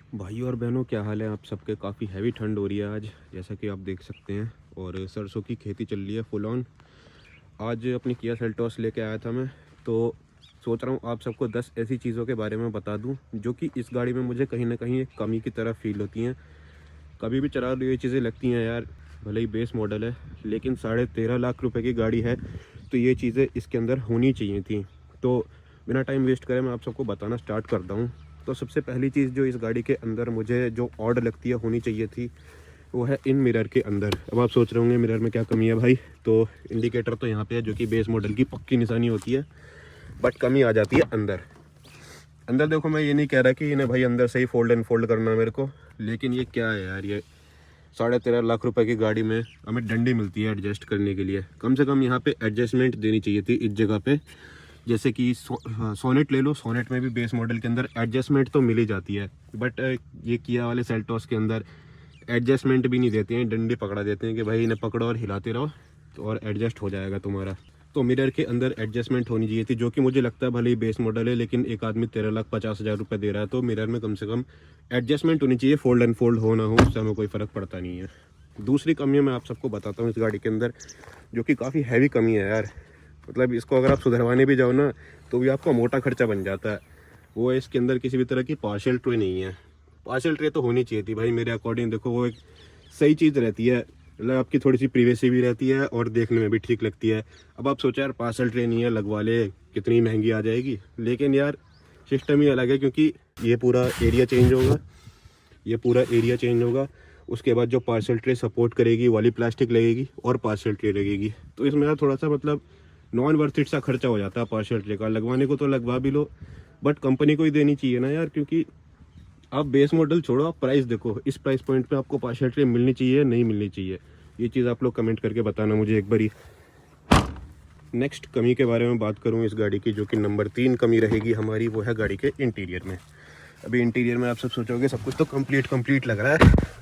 भाइयों और बहनों, क्या हाल है आप सबके। काफ़ी हैवी ठंड हो रही है आज, जैसा कि आप देख सकते हैं। और सरसों की खेती चल रही है फुल ऑन। आज अपनी किया सेल्टॉस लेके आया था मैं, तो सोच रहा हूँ आप सबको 10 ऐसी चीज़ों के बारे में बता दूँ जो कि इस गाड़ी में मुझे कहीं ना कहीं एक कमी की तरह फील होती हैं। कभी भी चला रही ये चीज़ें लगती हैं यार, भले ही बेस मॉडल है लेकिन 13.5 लाख रुपए की गाड़ी है, तो ये चीज़ें इसके अंदर होनी चाहिए थी। तो बिना टाइम वेस्ट करे मैं आप सबको बताना स्टार्ट करता हूँ। तो सबसे पहली चीज़ जो इस गाड़ी के अंदर मुझे जो ऑड लगती है, होनी चाहिए थी, वो है इन मिरर के अंदर। अब आप सोच रहे होंगे मिरर में क्या कमी है भाई, तो इंडिकेटर तो यहाँ पे है जो कि बेस मॉडल की पक्की निशानी होती है, बट कमी आ जाती है अंदर। अंदर देखो, मैं ये नहीं कह रहा कि इन्हें भाई अंदर से ही फोल्ड एंड फोल्ड करना है मेरे को, लेकिन ये क्या है यार, ये 13.5 लाख रुपए की गाड़ी में हमें डंडी मिलती है एडजस्ट करने के लिए। कम से कम यहाँ पे एडजस्टमेंट देनी चाहिए थी इस जगह पे। जैसे कि सोनेट ले लो, सोनेट में भी बेस मॉडल के अंदर एडजस्टमेंट तो मिल ही जाती है, बट ये किया वाले सेल्टॉस के अंदर एडजस्टमेंट भी नहीं देते हैं, डंडी पकड़ा देते हैं कि भाई इन्हें पकड़ो और हिलाते रहो तो और एडजस्ट हो जाएगा तुम्हारा। तो मिरर के अंदर एडजस्टमेंट होनी चाहिए थी, जो कि मुझे लगता है भले ही बेस मॉडल है, लेकिन एक आदमी 13,50,000 रुपये दे रहा है, तो मिरर में कम से कम एडजस्टमेंट होनी चाहिए। फोल्ड एंड फोल्ड हो ना हो उससे हमें कोई फ़र्क पड़ता नहीं है। दूसरी कमी मैं आप सबको बताता हूँ इस गाड़ी के अंदर, जो कि काफ़ी हैवी कमी है यार। मतलब इसको अगर आप सुधरवाने भी जाओ ना, तो भी आपका मोटा खर्चा बन जाता है। वो है, इसके अंदर किसी भी तरह की पार्शियल ट्रे नहीं है। पार्शियल ट्रे तो होनी चाहिए थी भाई मेरे अकॉर्डिंग। देखो, वो एक सही चीज़ रहती है, मतलब आपकी थोड़ी सी प्रिवेसी भी रहती है और देखने में भी ठीक लगती है। अब आप सोचा यार पार्सल ट्रे नहीं है, लगवा ले, कितनी महंगी आ जाएगी, लेकिन यार सिस्टम ही अलग है, क्योंकि ये पूरा एरिया चेंज होगा, ये पूरा एरिया चेंज होगा। उसके बाद जो पार्सल ट्रे सपोर्ट करेगी वाली प्लास्टिक लगेगी और पार्सल ट्रे लगेगी, तो इसमें यार थोड़ा सा मतलब नॉन वर्थ इट सा खर्चा हो जाता है पार्सल ट्रे का। लगवाने को तो लगवा भी लो, बट कंपनी को ही देनी चाहिए ना यार, क्योंकि आप बेस मॉडल छोड़ो, आप प्राइस देखो, इस प्राइस पॉइंट पे आपको पार्शियल ट्रे मिलनी चाहिए नहीं मिलनी चाहिए, ये चीज़ आप लोग कमेंट करके बताना मुझे एक बारी। नेक्स्ट कमी के बारे में बात करूँ इस गाड़ी की, जो कि नंबर 3 कमी रहेगी हमारी, वो है गाड़ी के इंटीरियर में। अभी इंटीरियर में आप सब सोचोगे सब कुछ तो कंप्लीट लग रहा है।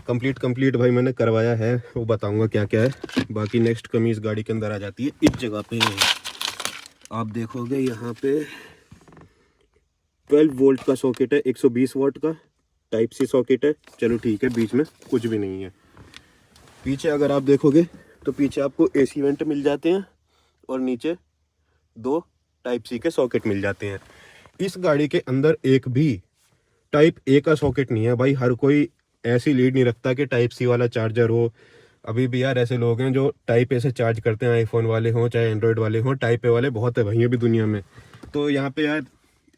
कंप्लीट भाई मैंने करवाया है, वो बताऊंगा क्या क्या है। बाकी नेक्स्ट कमी इस गाड़ी के अंदर आ जाती है इस जगह पे। आप देखोगे यहाँ पे 12 वोल्ट का सॉकेट है, 120 वाट का टाइप सी सॉकेट है। चलो ठीक है, बीच में कुछ भी नहीं है। पीछे अगर आप देखोगे तो पीछे आपको एसी वेंट मिल जाते हैं और नीचे 2 टाइप सी के सॉकेट मिल जाते हैं। इस गाड़ी के अंदर एक भी टाइप ए का सॉकेट नहीं है भाई। हर कोई ऐसी लीड नहीं रखता कि टाइप सी वाला चार्जर हो। अभी भी यार ऐसे लोग हैं जो टाइप ए से चार्ज करते हैं, आईफोन वाले हों चाहे एंड्रॉयड वाले हों, टाइप ए वाले बहुत है भाई अभी दुनिया में। तो यहाँ पे यार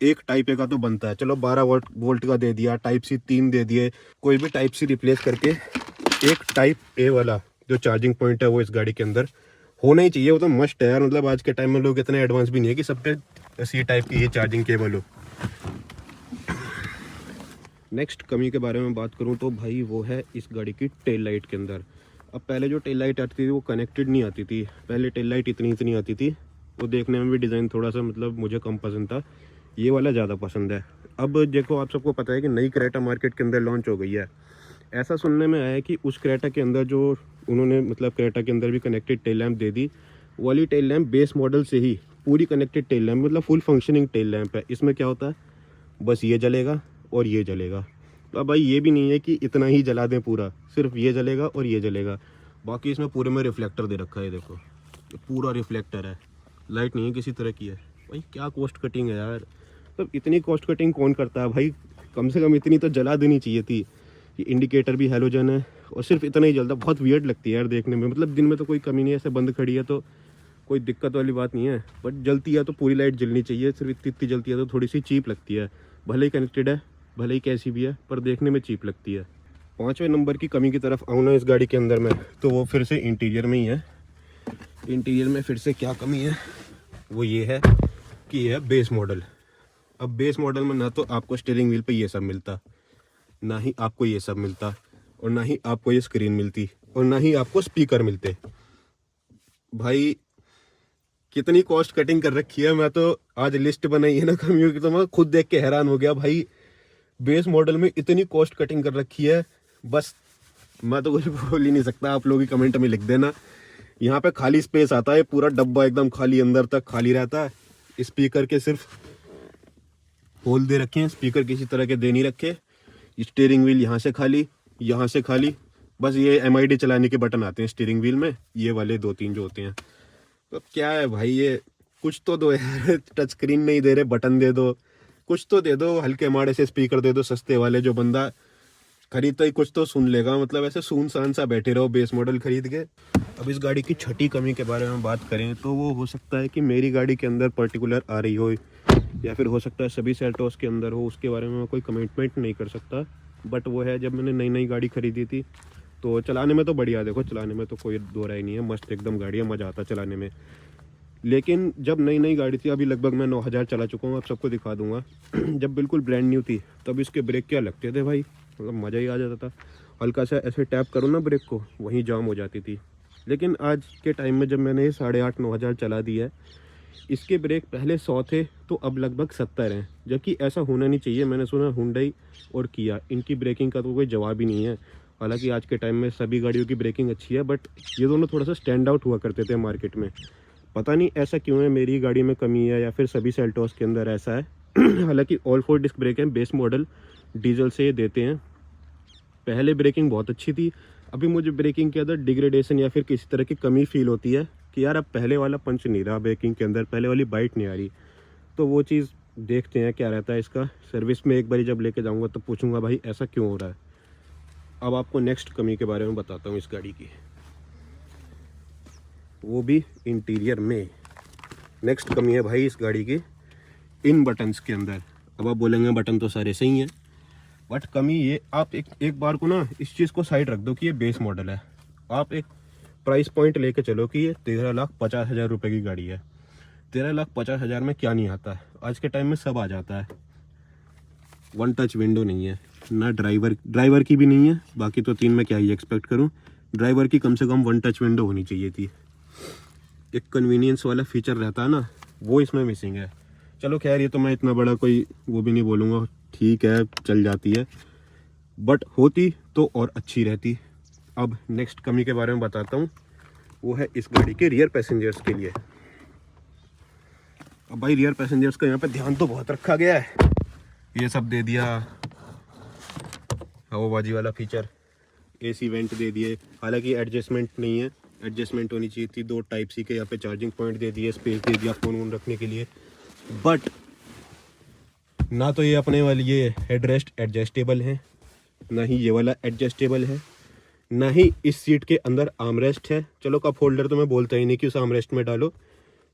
एक टाइप ए का तो बनता है। चलो 12 वोल्ट का दे दिया, टाइप सी 3 दे दिए, कोई भी टाइप सी रिप्लेस करके एक टाइप ए वाला जो चार्जिंग पॉइंट है वो इस गाड़ी के अंदर होना ही चाहिए। वो तो मस्ट है यार। मतलब आज के टाइम में लोग इतने एडवांस भी नहीं है कि सब पे सी टाइप की ये चार्जिंग केबल हो। नेक्स्ट कमी के बारे में बात करूं तो भाई वो है इस गाड़ी की टेल लाइट के अंदर। अब पहले जो टेल लाइट आती थी वो कनेक्टेड नहीं आती थी, पहले टेल लाइट इतनी आती थी, वो देखने में भी डिज़ाइन थोड़ा सा मतलब मुझे कम पसंद था, ये वाला ज़्यादा पसंद है। अब देखो, आप सबको पता है कि नई क्रेटा मार्केट के अंदर लॉन्च हो गई है। ऐसा सुनने में आया है कि उस क्रेटा के अंदर जो उन्होंने मतलब क्रेटा के अंदर भी कनेक्टेड टेल लैम्प दे दी, वाली टेल लैम्प बेस मॉडल से ही पूरी कनेक्टेड टेल लैम्प, मतलब फुल फंक्शनिंग टेल लैम्प है। इसमें क्या होता है, बस ये जलेगा और ये जलेगा। तो अब भाई ये भी नहीं है कि इतना ही जला दें पूरा, सिर्फ ये जलेगा और ये जलेगा, बाकी इसमें पूरे में रिफ्लेक्टर दे रखा है। देखो ये पूरा रिफ्लेक्टर है, लाइट नहीं है किसी तरह की है। भाई क्या कॉस्ट कटिंग है यार। मतलब इतनी कॉस्ट कटिंग कौन करता है भाई, कम से कम इतनी तो जला देनी चाहिए थी। ये इंडिकेटर भी हैलोजन है और सिर्फ इतना ही जलता, बहुत वियर्ड लगती है यार देखने में। मतलब दिन में तो कोई कमी नहीं है, ऐसे बंद खड़ी है तो कोई दिक्कत वाली बात नहीं है, बट जलती है तो पूरी लाइट जलनी चाहिए। सिर्फ इतनी जलती है तो थोड़ी सी चीप लगती है। भले ही कनेक्टेड है, भले ही कैसी भी है, पर देखने में चीप लगती है। 5वें नंबर की कमी की तरफ आऊँ ना इस गाड़ी के अंदर में, तो वो फिर से इंटीरियर में ही है। इंटीरियर में फिर से क्या कमी है, वो ये है कि ये है बेस मॉडल। अब बेस मॉडल में ना तो आपको स्टीयरिंग व्हील पे ये सब मिलता, ना ही आपको ये सब मिलता, और ना ही आपको ये स्क्रीन मिलती, और ना ही आपको स्पीकर मिलते। भाई कितनी कॉस्ट कटिंग कर रखी है। मैं तो आज लिस्ट बनाई है ना कमियों की, तो मैं खुद देख के हैरान हो गया भाई। बेस मॉडल में इतनी कॉस्ट कटिंग कर रखी है, बस मैं तो कुछ बोल ही नहीं सकता। आप लोग ही कमेंट में लिख देना। यहाँ पे खाली स्पेस आता है, पूरा डब्बा एकदम खाली, अंदर तक खाली रहता है। स्पीकर के सिर्फ होल दे रखे हैं, स्पीकर किसी तरह के दे नहीं रखे। स्टीयरिंग व्हील यहाँ से खाली, यहाँ से खाली, बस ये MID चलाने के बटन आते हैं स्टीयरिंग व्हील में, ये वाले 2-3 जो होते हैं। तो क्या है भाई, ये कुछ तो दो यार, टच स्क्रीन नहीं दे रहे, बटन दे दो, कुछ तो दे दो, हल्के माड़े से स्पीकर दे दो सस्ते वाले, जो बंदा खरीदता ही कुछ तो सुन लेगा। मतलब ऐसे सुनसान सा बैठे रहो बेस मॉडल खरीद के। अब इस गाड़ी की छठी कमी के बारे में बात करें तो वो हो सकता है कि मेरी गाड़ी के अंदर पर्टिकुलर आ रही हो, या फिर हो सकता है सभी सेल्टोस के अंदर हो, उसके बारे में मैं कोई कमिटमेंट नहीं कर सकता। बट वो है, जब मैंने नई गाड़ी खरीदी थी तो चलाने में तो बढ़िया, देखो चलाने में तो कोई दो राय नहीं है, मस्त एकदम गाड़ी है, मज़ा आता चलाने में। लेकिन जब नई गाड़ी थी, अभी लगभग मैं 9000 चला चुका हूँ, आप सबको दिखा दूंगा। जब बिल्कुल ब्रांड न्यू थी तब इसके ब्रेक क्या लगते थे भाई, मतलब मज़ा ही आ जाता था। हल्का सा ऐसे टैप करो ना ब्रेक को, वहीं जाम हो जाती थी। लेकिन आज के टाइम में जब मैंने 8,500-9,000 चला दी है, इसके ब्रेक पहले 100 थे तो अब लगभग 70 हैं, जबकि ऐसा होना नहीं चाहिए। मैंने सुना हुंडई और किया, इनकी ब्रेकिंग का तो कोई जवाब ही नहीं है। हालांकि आज के टाइम में सभी गाड़ियों की ब्रेकिंग अच्छी है, बट ये दोनों थोड़ा सा स्टैंड आउट हुआ करते थे मार्केट में। पता नहीं ऐसा क्यों है, मेरी गाड़ी में कमी है या फिर सभी सेल्टोस के अंदर ऐसा है। हालांकि ऑल 4 डिस्क ब्रेक हैं, बेस मॉडल डीजल से ये देते हैं। पहले ब्रेकिंग बहुत अच्छी थी, अभी मुझे ब्रेकिंग के अंदर डिग्रेडेशन या फिर किसी तरह की कमी फील होती है कि यार अब पहले वाला पंच नहीं रहा ब्रेकिंग के अंदर, पहले वाली बाइट नहीं आ रही। तो वो चीज़ देखते हैं क्या रहता है इसका। सर्विस में एक बार जब लेके जाऊंगा तो पूछूंगा भाई ऐसा क्यों हो रहा है। अब आपको नेक्स्ट कमी के बारे में बताता हूँ इस गाड़ी की, वो भी इंटीरियर में। नेक्स्ट कमी है भाई इस गाड़ी की इन बटन्स के अंदर। अब आप बोलेंगे बटन तो सारे सही हैं, बट कमी ये, आप एक बार को ना इस चीज़ को साइड रख दो कि ये बेस मॉडल है, आप एक प्राइस पॉइंट लेके चलो कि ये 13,50,000 रुपये की गाड़ी है। 13,50,000 में क्या नहीं आता है, आज के टाइम में सब आ जाता है। 1 टच विंडो नहीं है ना, ड्राइवर की भी नहीं है, बाकी तो 3 में क्या ही एक्सपेक्ट करूं। ड्राइवर की कम से कम 1 टच विंडो होनी चाहिए थी। एक कन्वीनियंस वाला फीचर रहता है ना, वो इसमें मिसिंग है। चलो खैर, ये तो मैं इतना बड़ा कोई वो भी नहीं बोलूँगा, ठीक है चल जाती है, बट होती तो और अच्छी रहती। अब नेक्स्ट कमी के बारे में बताता हूँ, वो है इस गाड़ी के रियर पैसेंजर्स के लिए। अब भाई रियर पैसेंजर्स का यहाँ पे ध्यान तो बहुत रखा गया है, ये सब दे दिया, हवाबाजी वाला फीचर, AC वेंट दे दिए। हालांकि एडजस्टमेंट नहीं है, एडजस्टमेंट होनी चाहिए थी। 2 टाइप सी के यहाँ पे चार्जिंग पॉइंट दे दिए, स्पेस दे दिया फ़ोन वोन रखने के लिए। बट ना तो ये अपने वाली ये हेडरेस्ट एडजस्टेबल है, ना ही ये वाला एडजस्टेबल है, ना ही इस सीट के अंदर आर्मरेस्ट है। चलो कप होल्डर तो मैं बोलता ही नहीं कि उस आर्मरेस्ट में डालो,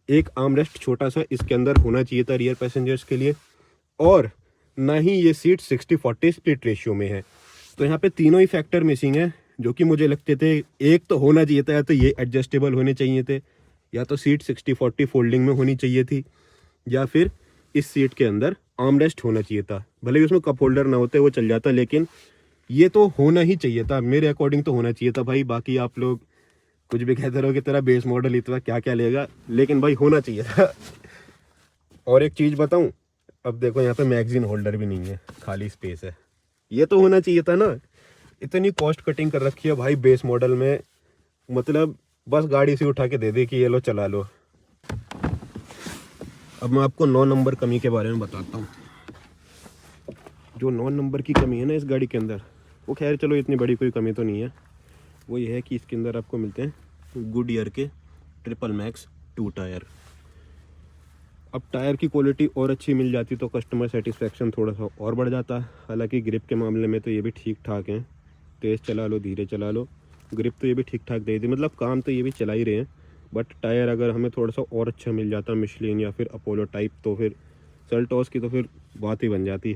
एक आर्मरेस्ट छोटा सा इसके अंदर होना चाहिए था रियर पैसेंजर्स के लिए। और ना ही ये सीट 60-40 स्प्लिट रेशियो में है। तो यहाँ पे तीनों ही फैक्टर मिसिंग है, जो कि मुझे लगते थे एक तो होना चाहिए था, या तो ये एडजस्टेबल होने चाहिए थे, या तो सीट 60-40 फोल्डिंग में होनी चाहिए थी, या फिर इस सीट के अंदर आर्मरेस्ट होना चाहिए था। भले ही उसमें कप होल्डर ना होते वो चल जाता, लेकिन ये तो होना ही चाहिए था, मेरे अकॉर्डिंग तो होना चाहिए था भाई। बाकी आप लोग कुछ भी कहते रहो कि तेरा बेस मॉडल इतना क्या क्या लेगा, लेकिन भाई होना चाहिए था। और एक चीज़ बताऊं, अब देखो यहाँ पे मैगजीन होल्डर भी नहीं है, खाली स्पेस है। ये तो होना चाहिए था ना। इतनी कॉस्ट कटिंग कर रखी है भाई बेस मॉडल में, मतलब बस गाड़ी से उठा के दे दे कि ये लो चला लो। अब मैं आपको 9 नंबर कमी के बारे में बताता हूँ। जो 9 नंबर की कमी है ना इस गाड़ी के अंदर, वो खैर चलो इतनी बड़ी कोई कमी तो नहीं है। वो ये है कि इसके अंदर आपको मिलते हैं गुडियर के ट्रिपल मैक्स 2 टायर। अब टायर की क्वालिटी और अच्छी मिल जाती तो कस्टमर सेटिस्फेक्शन थोड़ा सा और बढ़ जाता। हालांकि ग्रिप के मामले में तो ये भी ठीक ठाक हैं, तेज़ चला लो धीरे चला लो, ग्रिप तो ये भी ठीक ठाक दे दी, मतलब काम तो ये भी चला ही रहे हैं। बट टायर अगर हमें थोड़ा सा और अच्छा मिल जाता, मिशलिन या फिर अपोलो टाइप, तो फिर सेल्टोस की तो फिर बात ही बन जाती।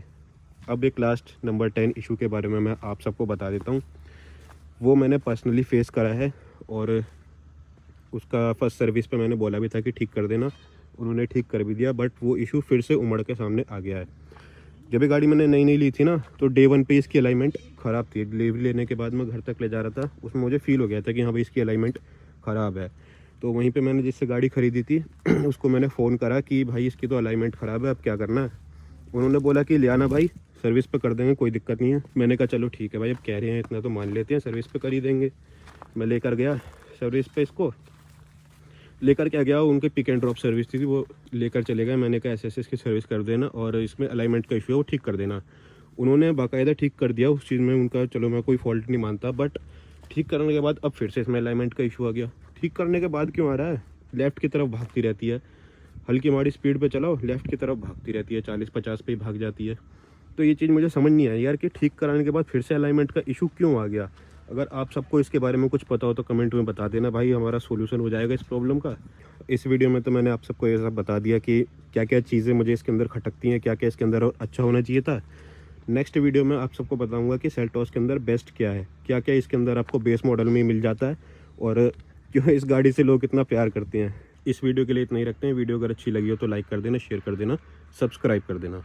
अब एक लास्ट नंबर 10 इशू के बारे में मैं आप सबको बता देता हूँ। वो मैंने पर्सनली फेस करा है, और उसका फर्स्ट सर्विस पे मैंने बोला भी था कि ठीक कर देना, उन्होंने ठीक कर भी दिया। बट वो इशू फिर से उमड़ के सामने आ गया है। जब ये गाड़ी मैंने नई ली थी ना, तो डे 1 पे इसकी अलाइनमेंट ख़राब थी। डिलीवरी लेने के बाद मैं घर तक ले जा रहा था, उसमें मुझे फील हो गया था कि हाँ भाई इसकी अलाइनमेंट ख़राब है। तो वहीं पे मैंने जिससे गाड़ी ख़रीदी थी उसको मैंने फ़ोन करा कि भाई इसकी तो अलाइनमेंट ख़राब है, अब क्या करना है। उन्होंने बोला कि ले आना भाई, सर्विस पे कर देंगे, कोई दिक्कत नहीं है। मैंने कहा चलो ठीक है भाई, अब कह रहे हैं इतना तो मान लेते हैं, सर्विस पे कर ही देंगे। मैं लेकर गया सर्विस पे, इसको लेकर क्या गया, उनके पिक एंड ड्रॉप सर्विस थी, वो लेकर चले गए। मैंने कहा ऐसे ऐसे इसकी सर्विस कर देना और इसमें अलाइनमेंट का इशू है वो ठीक कर देना। उन्होंने बाकायदा ठीक कर दिया, उस चीज़ में उनका चलो मैं कोई फॉल्ट नहीं मानता, बट ठीक करने के बाद अब फिर से इसमें अलाइनमेंट का इशू आ गया। ठीक करने के बाद क्यों आ रहा है, लेफ़्ट की तरफ भागती रहती है, हल्की माड़ी स्पीड पे चलाओ लेफ़्ट की तरफ भागती रहती है, 40-50 पे ही भाग जाती है। तो ये चीज़ मुझे समझ नहीं आई यार कि ठीक कराने के बाद फिर से अलाइनमेंट का इशू क्यों आ गया। अगर आप सबको इसके बारे में कुछ पता हो तो कमेंट में बता देना भाई, हमारा सोल्यूशन हो जाएगा इस प्रॉब्लम का। इस वीडियो में तो मैंने आप सबको ये सब बता दिया कि क्या क्या चीज़ें मुझे इसके अंदर खटकती हैं, क्या क्या इसके अंदर और अच्छा होना चाहिए था। नेक्स्ट वीडियो में आप सबको बताऊंगा कि सेल्टॉस के अंदर बेस्ट क्या है, क्या क्या इसके अंदर आपको बेस मॉडल में ही मिल जाता है और क्यों इस गाड़ी से लोग इतना प्यार करते हैं। इस वीडियो के लिए इतना ही रखते हैं। वीडियो अगर अच्छी लगी हो तो लाइक कर देना, शेयर कर देना, सब्सक्राइब कर देना।